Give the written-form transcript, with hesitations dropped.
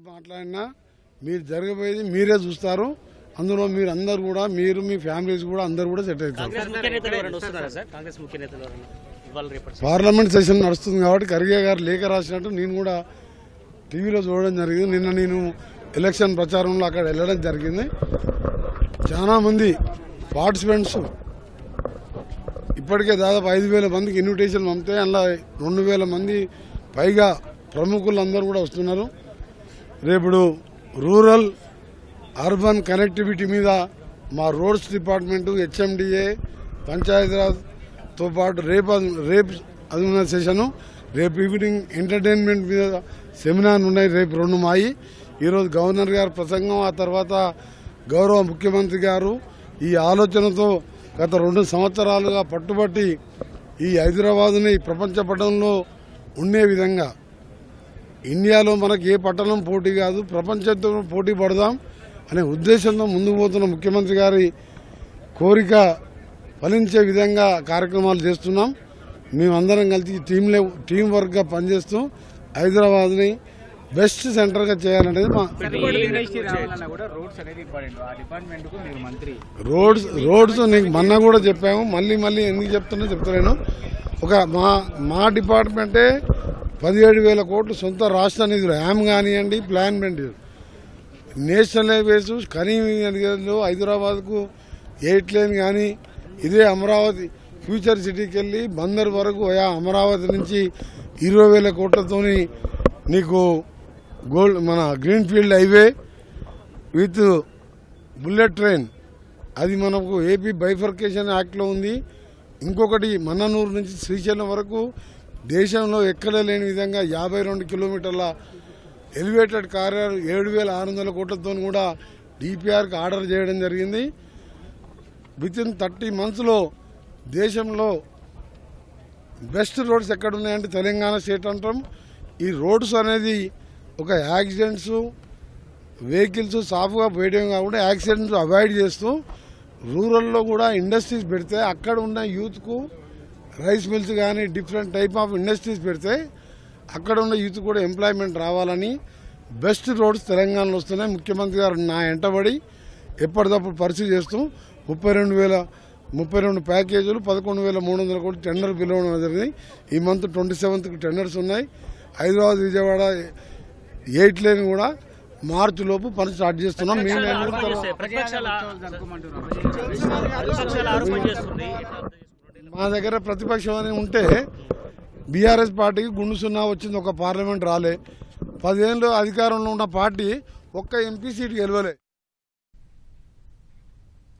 మాట్లాడినా మీరు జరగబోయేది మీరే చూస్తారు. అందులో మీరు అందరు కూడా మీరు మీ ఫ్యామిలీస్ కూడా అందరు కూడా సెట్ అవుతారు. పార్లమెంట్ సెషన్ నడుస్తుంది కాబట్టి ఖర్గే గారు లేఖ రాసినట్టు నేను కూడా టీవీలో చూడడం జరిగింది. నిన్న నేను ఎలక్షన్ ప్రచారంలో అక్కడ వెళ్ళడం జరిగింది. చాలా మంది పార్టిసిపెంట్స్ ఇప్పటికే దాదాపు 5,000 మందికి ఇన్విటేషన్ పంపితే అందులో 2,000 మంది పైగా ప్రముఖులు అందరూ కూడా వస్తున్నారు. రేపుడు రూరల్ అర్బన్ కనెక్టివిటీ మీద మా రోడ్స్ డిపార్ట్మెంటు, హెచ్ఎండిఏ, పంచాయతీరాజ్తో పాటు రేపు అది ఉన్న సెషను. రేపు ఈవినింగ్ ఎంటర్టైన్మెంట్ మీద సెమినార్ ఉన్నాయి. రేపు 2 మాయి. ఈరోజు గవర్నర్ గారి ప్రసంగం, ఆ తర్వాత గౌరవ ముఖ్యమంత్రి గారు ఈ ఆలోచనతో గత 2 సంవత్సరాలుగా పట్టుబట్టి ఈ హైదరాబాదుని ప్రపంచ పటంలో ఉండే విధంగా ఇండియాలో మనకి ఏ పట్టణం పోటీ కాదు, ప్రపంచంతో పోటీ పడదాం అనే ఉద్దేశంతో ముందుకు పోతున్న ముఖ్యమంత్రి గారి కోరిక ఫలించే విధంగా కార్యక్రమాలు చేస్తున్నాం. మేమందరం కలిసి టీం వర్క్గా పనిచేస్తూ హైదరాబాద్ని బెస్ట్ సెంటర్గా చేయాలనేది మా రోడ్స్ నీకు మొన్న కూడా చెప్పాము, మళ్ళీ ఎందుకు చెప్తలేను. మా డిపార్ట్మెంటే 17,000 కోట్లు సొంత రాష్ట్ర నిధులు, హ్యామ్ కానివ్వండి, ప్లాన్మెంట్, నేషనల్ హైవేస్, కనీవిలో హైదరాబాద్కు 8 లేన్ కానీ, ఇదే అమరావతి ఫ్యూచర్ సిటీకి వెళ్ళి బందర్ వరకు అమరావతి నుంచి 20,000 కోట్లతోని నీకు మన greenfield highway with bullet train, అది మనకు ఏపీ బైఫర్కేషన్ యాక్ట్లో ఉంది. ఇంకొకటి మన్ననూరు నుంచి శ్రీశైలం వరకు దేశంలో ఎక్కడ లేని విధంగా 52 కిలోమీటర్ల ఎలివేటెడ్ కారిడార్ 7,600 కోట్లతో కూడా డిపిఆర్కి ఆర్డర్ చేయడం జరిగింది. వితిన్ 30 మంత్స్లో దేశంలో బెస్ట్ రోడ్స్ ఎక్కడున్నాయంటే తెలంగాణ స్టేట్ అంటాం. ఈ రోడ్స్ అనేది ఒక యాక్సిడెంట్స్, వెహికల్స్ సాఫ్గా పోయడం కాకుండా యాక్సిడెంట్స్ అవాయిడ్ చేస్తూ రూరల్లో కూడా ఇండస్ట్రీస్ పెడితే అక్కడ ఉన్న యూత్కు రైస్ మిల్స్ కానీ డిఫరెంట్ టైప్ ఆఫ్ ఇండస్ట్రీస్ పెడితే అక్కడ ఉన్న యూత్ కూడా ఎంప్లాయ్మెంట్ రావాలని బెస్ట్ రోడ్స్ తెలంగాణలో వస్తున్నాయి. ముఖ్యమంత్రి గారు నా ఎంటబడి ఎప్పటికప్పుడు పరిశీలి చేస్తూ 32 ప్యాకేజీలు 11,300 కోట్లు టెండర్ పిలవడం జరిగింది. ఈ మంత్ 27కి టెండర్స్ ఉన్నాయి. హైదరాబాద్ విజయవాడ 8 లేన్ కూడా మార్చి లోపు పని స్టార్ట్ చేస్తున్నాం. మా దగ్గర ప్రతిపక్షం అని ఉంటే బీఆర్ఎస్ పార్టీకి గుండు సున్నా వచ్చింది, ఒక పార్లమెంట్ రాలే. 10 ఏళ్ళు అధికారంలో ఉన్న పార్టీ ఒక్క ఎంపీ సీటు గెలవలే.